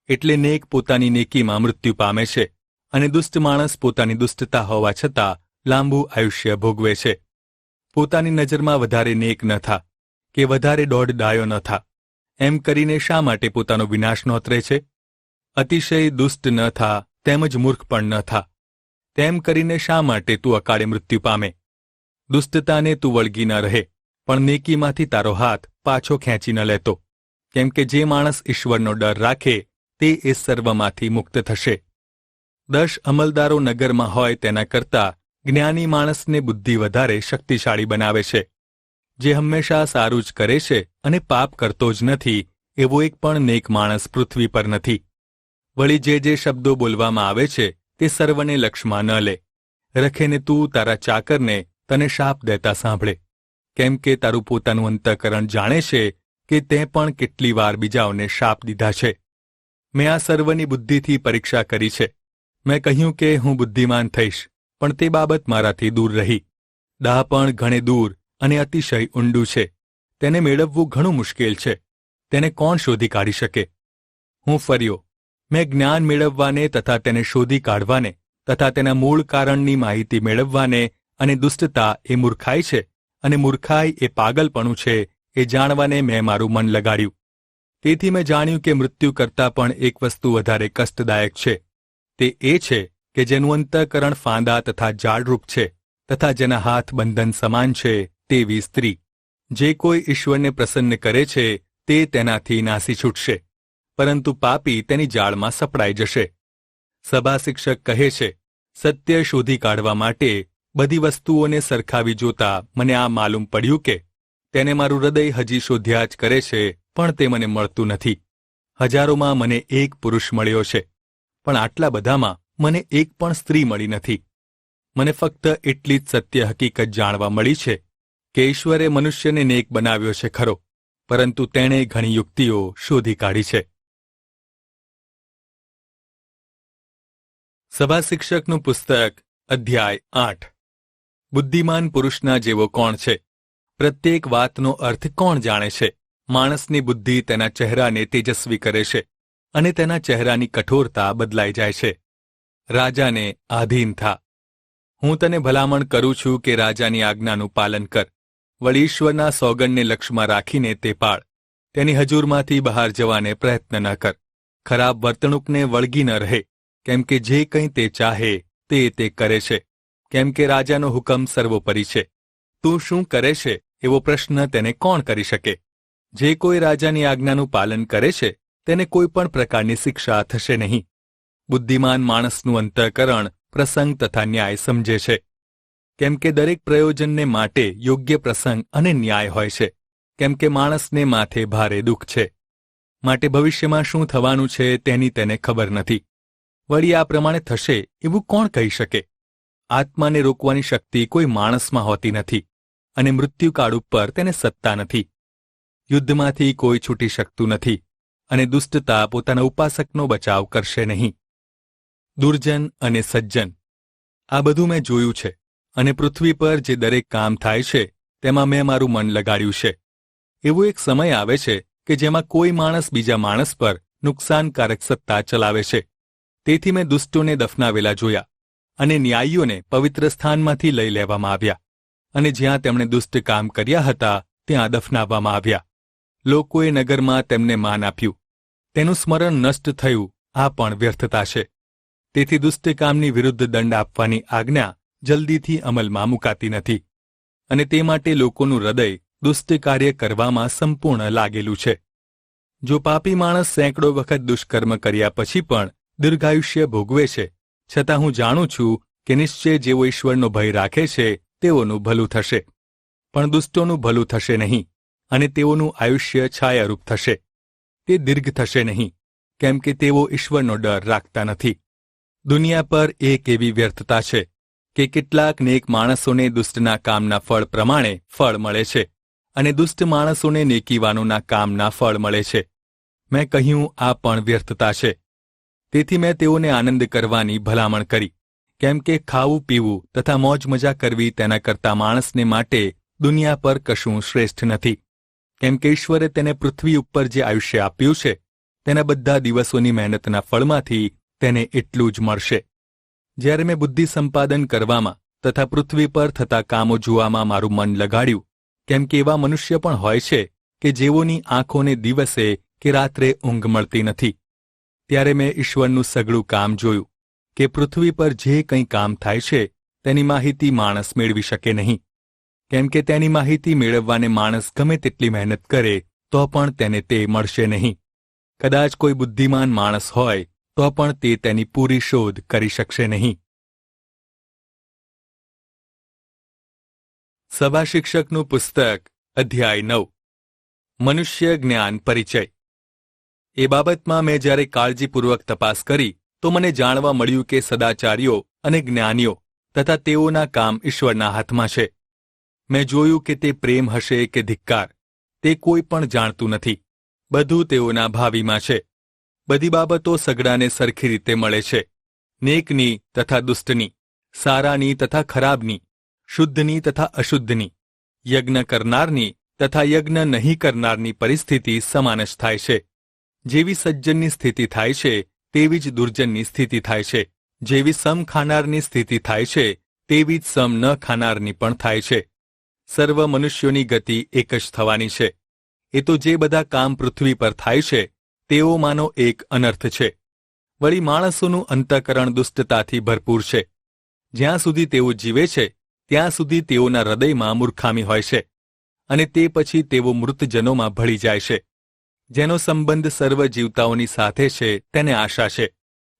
એટલે નેક પોતાની નેકીમાં મૃત્યુ પામે છે, અને દુષ્ટ માણસ પોતાની દુષ્ટતા હોવા છતાં લાંબુ આયુષ્ય ભોગવે છે. પોતાની નજરમાં વધારે નેક ન થા, કે વધારે દોઢ ડાયો ન થા, એમ કરીને શા માટે પોતાનો વિનાશ નોતરે છે? અતિશય દુષ્ટ ન થા, તેમજ મૂર્ખ પણ ન થા, તેમ કરીને શા માટે તું અકાળે મૃત્યુ પામે? દુષ્ટતાને તું વળગી ન રહે, પણ નેકીમાંથી તારો હાથ પાછો ખેંચી ન લેતો, કેમ કે જે માણસ ઈશ્વરનો ડર રાખે તે એ સર્વમાંથી મુક્ત થશે. 10 અમલદારો નગરમાં હોય તેના કરતાં જ્ઞાની માણસને બુદ્ધિ વધારે શક્તિશાળી બનાવે છે. જે હંમેશા સારું જ કરે છે અને પાપ કરતો જ નથી, એવો એક પણ નેક માણસ પૃથ્વી પર નથી. વળી જે શબ્દો બોલવામાં આવે છે તે સર્વને લક્ષમાં ન લે. રખેને તું તારા ચાકરને તને શાપ દેતા સાંભળે, કેમ કે તારું પોતાનું અંતઃકરણ જાણે છે કે તે પણ કેટલી વાર બીજાઓને શાપ દીધા છે. મેં આ સર્વની બુદ્ધિથી પરીક્ષા કરી છે. મેં કહ્યું કે હું બુદ્ધિમાન થઈશ, પણ તે બાબત મારાથી દૂર રહી. દાહ પણ ઘણે દૂર અને અતિશય ઊંડું છે. તેને મેળવવું ઘણું મુશ્કેલ છે. તેને કોણ શોધી કાઢી શકે? હું ફર્યો. મેં જ્ઞાન મેળવવાને તથા તેને શોધી કાઢવાને તથા તેના મૂળ કારણની માહિતી મેળવવાને, અને દુષ્ટતા એ મૂર્ખાઈ છે અને મૂર્ખાઈ એ પાગલપણું છે એ જાણવાને મેં મારું મન લગાડ્યું. તેથી મેં જાણ્યું કે મૃત્યુ કરતાં પણ એક વસ્તુ વધારે કષ્ટદાયક છે. તે એ છે કે જેનું અંતઃકરણ ફાંદા તથા જાળરૂપ છે, તથા જેના હાથ બંધન સમાન છે, તેવી સ્ત્રી. જે કોઈ ઈશ્વરને પ્રસન્ન કરે છે તે તેનાથી નાસી છૂટશે, પરંતુ પાપી તેની જાળમાં સપડાઈ જશે. સભા શિક્ષક કહે છે, સત્ય શોધી કાઢવા માટે બધી વસ્તુઓને સરખાવી જોતા મને આ માલુમ પડ્યું કે તેને મારું હૃદય હજી શોધ્યા જ કરે છે, પણ તે મને મળતું નથી. હજારોમાં મને એક પુરુષ મળ્યો છે, પણ આટલા બધામાં મને એક પણ સ્ત્રી મળી નથી. મને ફક્ત એટલી જ સત્ય હકીકત જાણવા મળી છે કે ઈશ્વરે મનુષ્યને નેક બનાવ્યો છે ખરો, પરંતુ તેણે ઘણી યુક્તિઓ શોધી કાઢી છે. સભા શિક્ષકનું પુસ્તક, અધ્યાય 8. બુદ્ધિમાન પુરુષના જેવો કોણ છે? પ્રત્યેક વાતનો અર્થ કોણ જાણે છે? માણસની બુદ્ધિ તેના ચહેરાને તેજસ્વી કરે છે, અને તેના ચહેરાની કઠોરતા બદલાઈ જાય છે. રાજાને આધીન થા. હું તને ભલામણ કરું છું કે રાજાની આજ્ઞાનું પાલન કર. વળી ઈશ્વરના સોગંદને લક્ષમાં રાખીને તે પાળ. તેની હજૂરમાંથી બહાર જવાને પ્રયત્ન ન કર. ખરાબ વર્તણૂકને વળગી ન રહે, કેમ કે જે કંઈ તે ચાહે તે કરે છે, કેમ કે રાજાનો હુકમ સર્વોપરી છે. તું શું કરે છે એવો પ્રશ્ન તેને કોણ કરી શકે? જે કોઈ રાજાની આજ્ઞાનું પાલન કરે છે તેને કોઈ પણ પ્રકારની શિક્ષા થશે નહીં. બુદ્ધિમાન માણસનું અંતઃકરણ પ્રસંગ તથા ન્યાય સમજે છે, કેમ કે દરેક પ્રયોજનને માટે યોગ્ય પ્રસંગ અને ન્યાય હોય છે, કેમ કે માણસને માથે ભારે દુઃખ છે, માટે ભવિષ્યમાં શું થવાનું છે તેની તેને ખબર નથી. વળી આ પ્રમાણે થશે એવું કોણ કહી શકે? આત્માને રોકવાની શક્તિ કોઈ માણસમાં હોતી નથી, અને મૃત્યુકાળ ઉપર તેને સત્તા નથી. યુદ્ધમાંથી કોઈ છૂટી શકતું નથી, અને દુષ્ટતા પોતાના ઉપાસકનો બચાવ કરશે નહીં. દુર્જન અને સજ્જન, આ બધું મેં જોયું છે, અને પૃથ્વી પર જે દરેક કામ થાય છે તેમાં મેં મારું મન લગાડ્યું છે. એવો એક સમય આવે છે કે જેમાં કોઈ માણસ બીજા માણસ પર નુકસાનકારક સત્તા ચલાવે છે. તેથી મેં દુષ્ટોને દફનાવેલા જોયા, અને ન્યાયીઓને પવિત્ર સ્થાનમાંથી લઈ લેવામાં આવ્યા, અને જ્યાં તેમણે દુષ્ટ કામ કર્યા હતા ત્યાં દફનાવવામાં આવ્યા. લોકોએ નગરમાં તેમને માન આપ્યું. તેનું સ્મરણ નષ્ટ થયું, આ પણ વ્યર્થતા છે. તેથી દુષ્ટ કામની વિરુદ્ધ દંડ આપવાની આજ્ઞા જલ્દીથી અમલમાં મુકાતી નથી, અને તે માટે લોકોનું હૃદય દુષ્ટ કાર્ય કરવામાં સંપૂર્ણ લાગેલું છે. જો પાપી માણસ સેંકડો વખત દુષ્કર્મ કર્યા પછી પણ દીર્ઘાયુષ્ય ભોગવે છે, છતાં હું જાણું છું કે નિશ્ચય જેવો ઈશ્વરનો ભય રાખે છે તેઓનું ભલું થશે, પણ દુષ્ટોનું ભલું થશે નહીં, અને તેઓનું આયુષ્ય છાયારૂપ થશે. તે દીર્ઘ થશે નહીં, કેમ કે તેઓ ઈશ્વરનો ડર રાખતા નથી. દુનિયા પર એક એવી વ્યર્થતા છે કે કેટલાક નેક માણસોને દુષ્ટના કામના ફળ પ્રમાણે ફળ મળે છે અને દુષ્ટ માણસોને નેકીવાનોના કામના ફળ મળે છે. મેં કહ્યું, આ પણ વ્યર્થતા છે. તેથી મેં તેઓને આનંદ કરવાની ભલામણ કરી, કેમ કે ખાવું પીવું તથા મોજ મજા કરવી તેના કરતાં માણસને માટે દુનિયા પર કશું શ્રેષ્ઠ નથી, કેમ કે ઈશ્વરે તેને પૃથ્વી ઉપર જે આયુષ્ય આપ્યું છે તેના બધા દિવસોની મહેનતના ફળમાંથી તેને એટલું જ મળશે. જ્યારે મેં બુદ્ધિ સંપાદન કરવામાં તથા પૃથ્વી પર થતા કામો જોવામાં મારું મન લગાડ્યું, કેમ કે એવા મનુષ્ય પણ હોય છે કે જેઓની આંખોને દિવસે કે રાત્રે ઊંઘ મળતી નથી, ત્યારે મેં ઈશ્વરનું સઘળું કામ જોયું કે પૃથ્વી પર જે કંઈ કામ થાય છે તેની માહિતી માણસ મેળવી શકે નહીં, કેમ કે તેની માહિતી મેળવવાને માણસ ગમે તેટલી મહેનત કરે તો પણ તેને તે મળશે નહીં. કદાચ કોઈ બુદ્ધિમાન માણસ હોય તો પણ તે તેની પૂરી શોધ કરી શકશે નહીં. સભા શિક્ષકનું પુસ્તક, અધ્યાય 9. મનુષ્ય જ્ઞાન પરિચય. એ બાબતમાં મેં જ્યારે કાળજીપૂર્વક તપાસ કરી તો મને જાણવા મળ્યું કે સદાચારીઓ અને જ્ઞાનીઓ તથા તેઓના કામ ઈશ્વરના હાથમાં છે. મેં જોયું કે તે પ્રેમ હશે કે ધિક્કાર, તે કોઈ પણ જાણતું નથી. બધું તેઓના ભાવિમાં છે. બધી બાબતો સગડાને સરખી રીતે મળે છે, નેકની તથા દુષ્ટની, સારાની તથા ખરાબની, શુદ્ધની તથા અશુદ્ધની, યજ્ઞ કરનારની તથા યજ્ઞ નહીં કરનારની પરિસ્થિતિ સમાન જ થાય છે. જેવી સજ્જનની સ્થિતિ થાય છે તેવી જ દુર્જનની સ્થિતિ થાય છે. જેવી સમ ખાનારની સ્થિતિ થાય છે તેવી જ સમ ન ખાનારની પણ થાય છે. સર્વ મનુષ્યોની ગતિ એક જ થવાની છે. એ તો જે બધા કામ પૃથ્વી પર થાય છે તેઓમાંનો એક અનર્થ છે. વળી માણસોનું અંતઃકરણ દુષ્ટતાથી ભરપૂર છે. જ્યાં સુધી તેઓ જીવે છે ત્યાં સુધી તેઓના હૃદયમાં મૂર્ખામી હોય છે, અને તે પછી તેઓ મૃતજનોમાં ભળી જાય છે. જેનો સંબંધ સર્વ જીવતાઓની સાથે છે તેને આશા છે,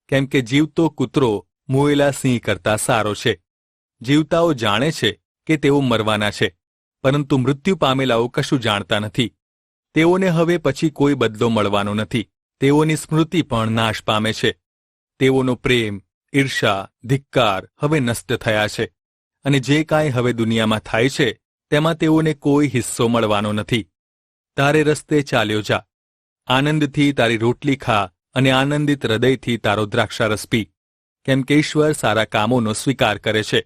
કેમ કે જીવતો કૂતરો મોયેલા સિંહ કરતાં સારો છે. જીવતાઓ જાણે છે કે તેઓ મરવાના છે, પરંતુ મૃત્યુ પામેલાઓ કશું જાણતા નથી. તેઓને હવે પછી કોઈ બદલો મળવાનો નથી. તેઓની સ્મૃતિ પણ નાશ પામે છે. તેઓનો પ્રેમ, ઈર્ષા, ધિક્કાર હવે નષ્ટ થયા છે, અને જે કાંઈ હવે દુનિયામાં થાય છે તેમાં તેઓને કોઈ હિસ્સો મળવાનો નથી. તારે રસ્તે ચાલ્યો જા, આનંદથી તારી રોટલી ખા અને આનંદિત હૃદયથી તારો દ્રાક્ષારસ પી, કેમ કે ઈશ્વર સારા કામોનો સ્વીકાર કરે છે.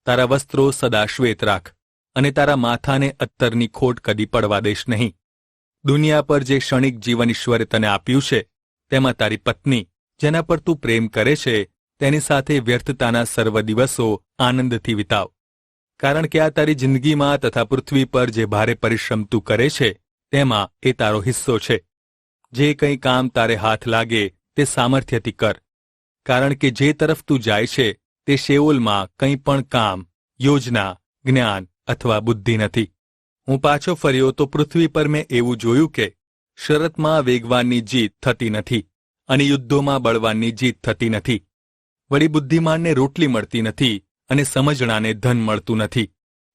તારા વસ્ત્રો સદા શ્વેત રાખ, અને તારા માથાને અત્તરની ખોટ કદી પડવા દેશ નહીં. દુનિયા પર જે ક્ષણિક જીવન ઈશ્વરે તને આપ્યું છે તેમાં તારી પત્ની, જેના પર તું પ્રેમ કરે છે, તેની સાથે વ્યર્થતાના સર્વ દિવસો આનંદથી વિતાવ. કારણ કે આ તારી જિંદગીમાં તથા પૃથ્વી પર જે ભારે પરિશ્રમ તું કરે છે તેમાં એ તારો હિસ્સો છે. જે કંઈ કામ તારે હાથ લાગે તે સામર્થ્યથી કર, કારણ કે જે તરફ તું જાય છે તે શેઓલમાં કંઈ પણ કામ, યોજના, જ્ઞાન અથવા બુદ્ધિ નથી. હું પાછો ફર્યો તો પૃથ્વી પર મેં એવું જોયું કે શરતમાં વેગવાનની જીત થતી નથી અને યુદ્ધોમાં બળવાનની જીત થતી નથી. વળી બુદ્ધિમાનને રોટલી મળતી નથી અને સમજણાને ધન મળતું નથી.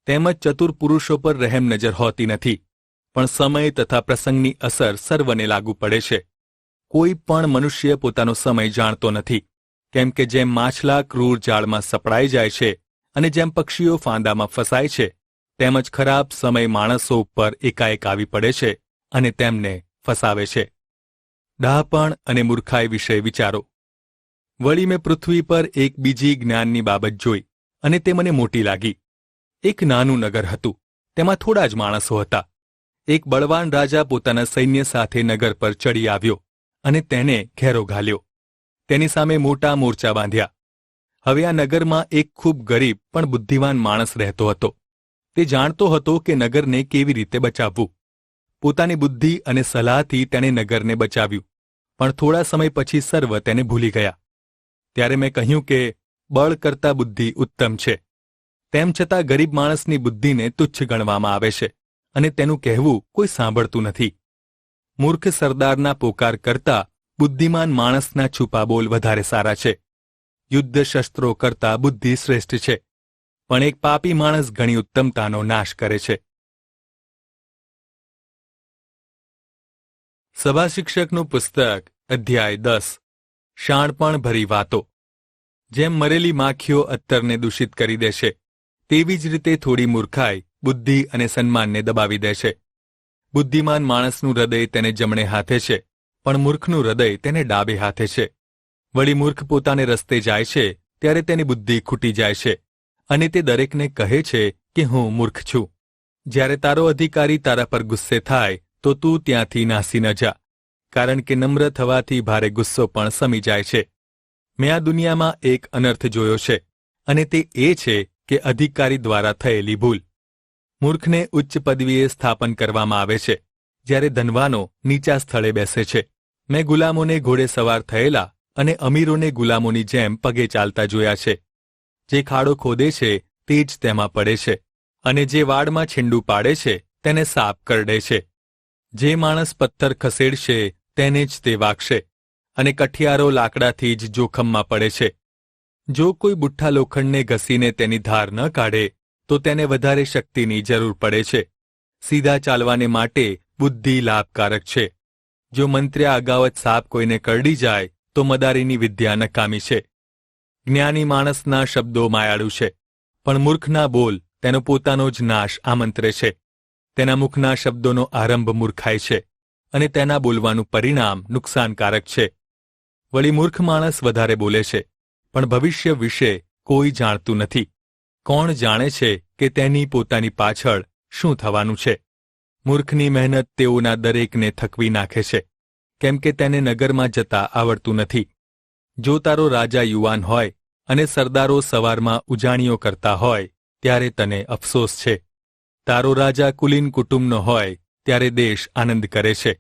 તેમજ ચતુર પુરુષો પર રહેમ નજર હોતી નથી. પણ સમય તથા પ્રસંગની અસર સર્વને લાગુ પડે છે. કોઈ પણ મનુષ્ય પોતાનો સમય જાણતો નથી, કેમ કે જેમ માછલા ક્રૂર જાળમાં સપડાઈ જાય છે અને જેમ પક્ષીઓ ફાંદામાં ફસાય છે, તેમજ ખરાબ સમય માણસો ઉપર એકાએક આવી પડે છે અને તેમને ફસાવે છે. ડહાપણ અને મૂર્ખાઈ વિશે વિચારો. વળી મેં પૃથ્વી પર એક બીજી જ્ઞાનની બાબત જોઈ, અને તે મને મોટી લાગી. એક નાનું નગર હતું, તેમાં થોડા જ માણસો હતા. એક બળવાન રાજા પોતાના સૈન્ય સાથે નગર પર ચડી આવ્યો અને તેને ઘેરો ઘાલ્યો. તેની સામે મોટા મોરચા બાંધ્યા. હવે આ નગરમાં એક ખૂબ ગરીબ પણ બુદ્ધિવાન માણસ રહેતો હતો. તે જાણતો હતો કે નગરને કેવી રીતે બચાવવું. પોતાની બુદ્ધિ અને સલાહથી તેણે નગરને બચાવ્યું, પણ થોડા સમય પછી સર્વ તેને ભૂલી ગયા. ત્યારે મેં કહ્યું કે બળ કરતાં બુદ્ધિ ઉત્તમ છે. તેમ છતાં ગરીબ માણસની બુદ્ધિને તુચ્છ ગણવામાં આવે છે, અને તેનું કહેવું કોઈ સાંભળતું નથી. મૂર્ખ સરદારના પોકાર કરતાં બુદ્ધિમાન માણસના છુપા બોલ વધારે સારા છે. યુદ્ધ શસ્ત્રો કરતાં બુદ્ધિ શ્રેષ્ઠ છે, પણ એક પાપી માણસ ઘણી ઉત્તમતાનો નાશ કરે છે. સભા શિક્ષકનું પુસ્તક અધ્યાય 10 શાણપણ ભરી વાતો. જેમ મરેલી માખીઓ અત્તરને દૂષિત કરી દેશે તેવી જ રીતે થોડી મૂર્ખાઈ બુદ્ધિ અને સન્માનને દબાવી દેશે. બુદ્ધિમાન માણસનું હૃદય તેને જમણે હાથે છે, પણ મૂર્ખનું હૃદય તેને ડાબે હાથે છે. વળી મૂર્ખ પોતાને રસ્તે જાય છે ત્યારે તેની બુદ્ધિ ખૂટી જાય છે, અને તે દરેકને કહે છે કે હું મૂર્ખ છું. જ્યારે તારો અધિકારી તારા પર ગુસ્સે થાય તો તું ત્યાંથી નાસી ન જા, કારણ કે નમ્ર થવાથી ભારે ગુસ્સો પણ સમી જાય છે. મેં આ દુનિયામાં એક અનર્થ જોયો છે, અને તે એ છે કે અધિકારી દ્વારા થયેલી ભૂલ. મૂર્ખને ઉચ્ચ પદવીએ સ્થાપન કરવામાં આવે છે, જ્યારે ધનવાનો નીચા સ્થળે બેસે છે. મેં ગુલામોને ઘોડે સવાર થયેલા અને અમીરોને ગુલામોની જેમ પગે ચાલતા જોયા છે. જે ખાડો ખોદે છે તે જ તેમાં પડે છે, અને જે વાડમાં છીંડું પાડે છે તેને સાપ કરડે છે. જે માણસ પથ્થર ખસેડશે તેને જ તે વાગશે, અને કઠિયારો લાકડાથી જ જોખમમાં પડે છે. જો કોઈ બુઠ્ઠા લોખંડને ઘસીને તેની ધાર ન કાઢે તો તેને વધારે શક્તિની જરૂર પડે છે. સીધા ચાલવાને માટે બુદ્ધિ લાભકારક છે. જો મંત્ર્યા અગાઉ જ સાપ કોઈને કરડી જાય તો મદારીની વિદ્યા નકામી છે. જ્ઞાની માણસના શબ્દો માયાળુ છે, પણ મૂર્ખના બોલ તેનો પોતાનો જ નાશ આમંત્રે છે. તેના મુખના શબ્દોનો આરંભ મૂર્ખાય છે, અને તેના બોલવાનું પરિણામ નુકસાનકારક છે. વળી મૂર્ખ માણસ વધારે બોલે છે, પણ ભવિષ્ય વિશે કોઈ જાણતું નથી. કોણ જાણે છે કે તેની પોતાની પાછળ શું થવાનું છે? મૂર્ખની મહેનત તેઓના દરેકને થકવી નાખે છે, કેમ કે તેને નગરમાં જતા આવડતું નથી. જો તારો રાજા યુવાન હોય અને સરદારો સવારમાં ઉજાણીઓ કરતા હોય ત્યારે તને અફસોસ છે. તારો રાજા કુલીન કુટુંબનો હોય ત્યારે દેશ આનંદ કરે છે.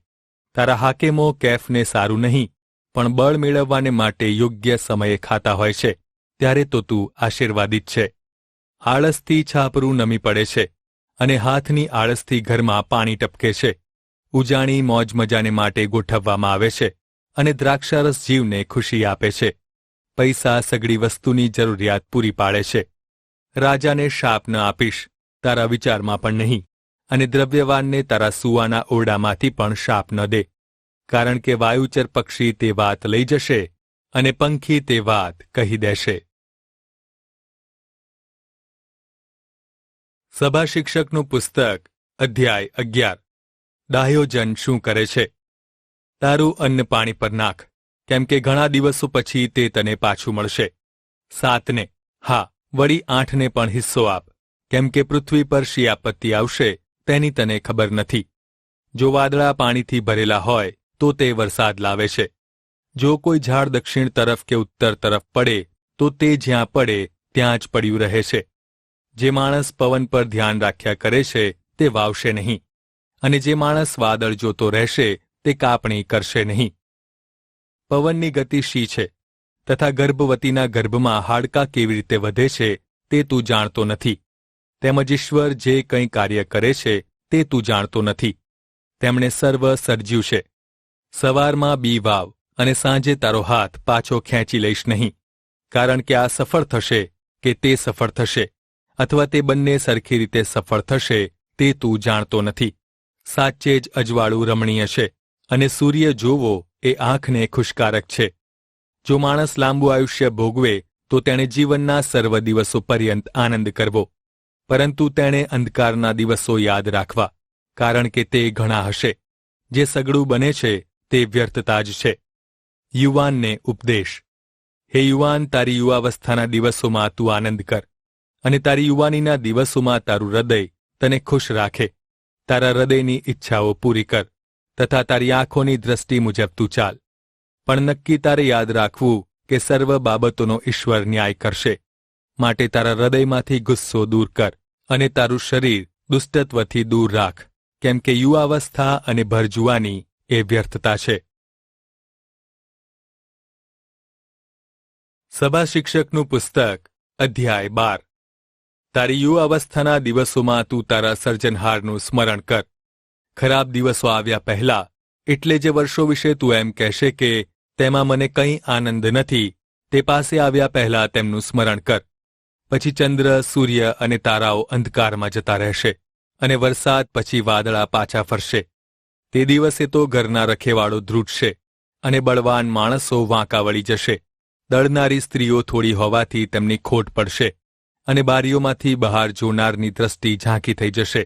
તારા હાકેમો કેફને સારું નહીં, પણ બળ મેળવવાને માટે યોગ્ય સમયે ખાતા હોય છે, ત્યારે તો તું આશીર્વાદિત છે. આળસથી છાપરું નમી પડે છે, અને હાથની આળસથી ઘરમાં પાણી ટપકે છે. ઉજાણી મોજ મજાને માટે ગોઠવવામાં આવે છે, અને દ્રાક્ષારસ જીવને ખુશી આપે છે. પૈસા સગળી વસ્તુની જરૂરિયાત પૂરી પાડે છે. રાજાને શાપ ન આપીશ, તારા વિચારમાં પણ નહીં, અને દ્રવ્યવાનને તારા સુવાના ઓરડામાંથી પણ શાપ ન દે, કારણ કે વાયુચર પક્ષી તે વાત લઈ જશે, અને પંખી તે વાત કહી દેશે. સભા શિક્ષકનું પુસ્તક અધ્યાય 11 ડાહ્યોજન શું કરે છે? તારું અન્ન પાણી પર નાખ, કેમ કે ઘણા દિવસો પછી તે તને પાછું મળશે. 7ને હા, વળી 8ને પણ હિસ્સો આપ, કેમ કે પૃથ્વી પર શી આપત્તિ આવશે તેની તને ખબર નથી. જો વાદળા પાણીથી ભરેલા હોય તો તે વરસાદ લાવે છે. જો કોઈ ઝાડ દક્ષિણ તરફ કે ઉત્તર તરફ પડે તો તે જ્યાં પડે ત્યાં જ પડ્યું રહે છે. જે માણસ પવન પર ધ્યાન રાખ્યા કરે છે તે વાવશે નહીં, અને જે માણસ વાદળ જોતો રહેશે તે કાપણી કરશે નહીં. પવનની ગતિ શી છે, તથા ગર્ભવતીના ગર્ભમાં હાડકાં કેવી રીતે વધે છે તે તું જાણતો નથી. તેમજ ઈશ્વર જે કંઈ કાર્ય કરે છે તે તું જાણતો નથી. તેમણે સર્વ સર્જ્યું છે. સવારમાં બી વાવ, અને સાંજે તારો હાથ પાછો ખેંચી લઈશ નહીં, કારણ કે આ સફળ થશે કે તે સફળ થશે, અથવા તે બંને સરખી રીતે સફળ થશે તે તું જાણતો નથી. સાચે જ અજવાળું રમણીય છે, અને સૂર્ય જોવો એ આંખને ખુશકારક છે. જો માણસ લાંબુ આયુષ્ય ભોગવે તો તેણે જીવનના સર્વ દિવસો પર્યંત આનંદ કરવો, પરંતુ તેણે અંધકારના દિવસો યાદ રાખવા, કારણ કે તે ઘણા હશે. જે સગળું બને છે તે વ્યર્થતા જ છે. યુવાનને ઉપદેશ. હે યુવાન, તારી યુવાવસ્થાના દિવસોમાં તું આનંદ કર, અને તારી યુવાનીના દિવસોમાં તારું હૃદય તને ખુશ રાખે. તારા હૃદયની ઈચ્છાઓ પૂરી કર, તથા તારી આંખોની દ્રષ્ટિ મુજબ તું ચાલ. પણ નક્કી તારે યાદ રાખવું કે સર્વ બાબતોનો ઈશ્વર ન્યાય કરશે. માટે તારા હૃદયમાંથી ગુસ્સો દૂર કર, અને તારું શરીર દુષ્ટત્વથી દૂર રાખ, કેમ કે યુવાવસ્થા અને ભરજુવાની એ વ્યર્થતા છે. સભા શિક્ષકનું પુસ્તક અધ્યાય 12 તારી યુવાવસ્થાના દિવસોમાં તું તારા સર્જનહારનું સ્મરણ કર. ખરાબ દિવસો આવ્યા પહેલા, એટલે જે વર્ષો વિશે તું એમ કહેશે કે તેમાં મને કંઈ આનંદ નથી, તે પાસે આવ્યા પહેલા તેમનું સ્મરણ કર. પછી ચંદ્ર, સૂર્ય અને તારાઓ અંધકારમાં જતા રહેશે, અને વરસાદ પછી વાદળા પાછા ફરશે. તે દિવસે તો ઘરના રખેવાળો ધ્રુજશે અને બળવાન માણસો વાંકા વળી જશે. દળનારી સ્ત્રીઓ થોડી હોવાથી તેમની ખોટ પડશે અને બારીઓમાંથી બહાર જોનારની દ્રષ્ટિ ઝાંખી થઈ જશે.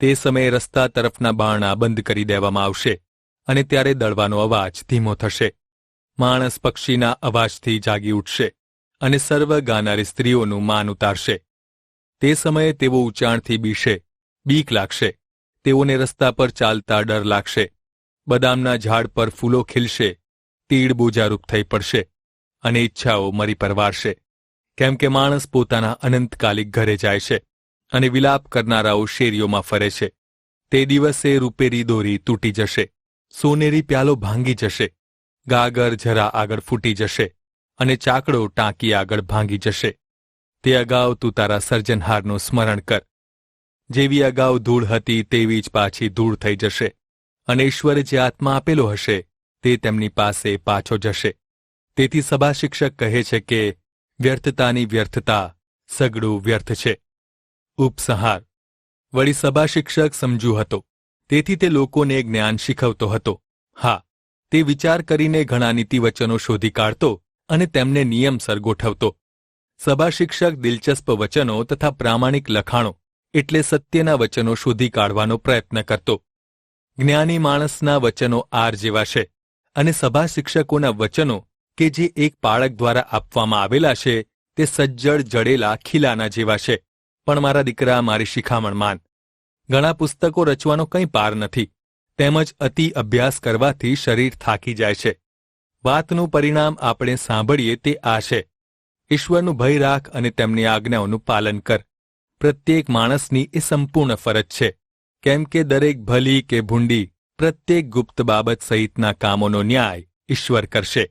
તે સમયે રસ્તા તરફના બારણા બંધ કરી દેવામાં આવશે અને ત્યારે દળવાનો અવાજ ધીમો થશે. માણસ પક્ષીના અવાજથી જાગી ઉઠશે અને સર્વ ગાનારી સ્ત્રીઓનું માન ઉતારશે. તે સમયે તેઓ ઊંચાણથી બીશે, બીક લાગશે. તેઓને રસ્તા પર ચાલતા ડર લાગશે. બદામના ઝાડ પર ફૂલો ખીલશે, તીડ બોજારૂપ થઈ પડશે અને ઈચ્છાઓ મરી પરવારશે. કેમ કે માણસ પોતાના અનંતકાલિક ઘરે જાય છે અને વિલાપ કરનારાઓ શેરીઓમાં ફરે છે. તે દિવસે રૂપેરી દોરી તૂટી જશે, સોનેરી પ્યાલો ભાંગી જશે, ગાગર જરા આગળ ફૂટી જશે અને ચાકડો ટાંકી આગળ ભાંગી જશે. તે અગાઉ તું તારા સર્જનહારનું સ્મરણ કર. જેવી અગાઉ ધૂળ હતી તેવી જ પાછી ધૂળ થઈ જશે અને ઈશ્વરે જે આત્મા આપેલો હશે તે તેમની પાસે પાછો જશે. તેથી સભા શિક્ષક કહે છે કે વ્યર્થતાની વ્યર્થતા સગડું વ્યર્થ છે. ઉપસંહાર. વળી સભા શિક્ષક સમજુ હતો, તેથી તે લોકોને જ્ઞાન શીખવતો હતો. હા, તે વિચાર કરીને ઘણા નીતિવચનો શોધી કાઢતો અને તેમને નિયમસર ગોઠવતો. સભા શિક્ષક દિલચસ્પ વચનો તથા પ્રામાણિક લખાણો એટલે સત્યના વચનો શોધી કાઢવાનો પ્રયત્ન કરતો. જ્ઞાની માણસના વચનો આર જેવા છે અને સભા શિક્ષકોના વચનો કે જે એક પાળક દ્વારા આપવામાં આવેલા છે તે સજ્જડ જડેલા ખીલાના જેવા છે. પણ મારા દીકરા, મારી શિખામણ માન. ઘણા પુસ્તકો રચવાનો કંઈ પાર નથી, તેમજ અતિ અભ્યાસ કરવાથી શરીર થાકી જાય છે. વાતનું પરિણામ આપણે સાંભળીએ તે આ છે: ઈશ્વરનું ભય રાખ અને તેમની આજ્ઞાઓનું પાલન કર. પ્રત્યેક માણસની એ સંપૂર્ણ ફરજ છે, કેમ કે દરેક ભલી કે ભૂંડી પ્રત્યેક ગુપ્ત બાબત સહિતના કામોનો ન્યાય ઈશ્વર કરશે.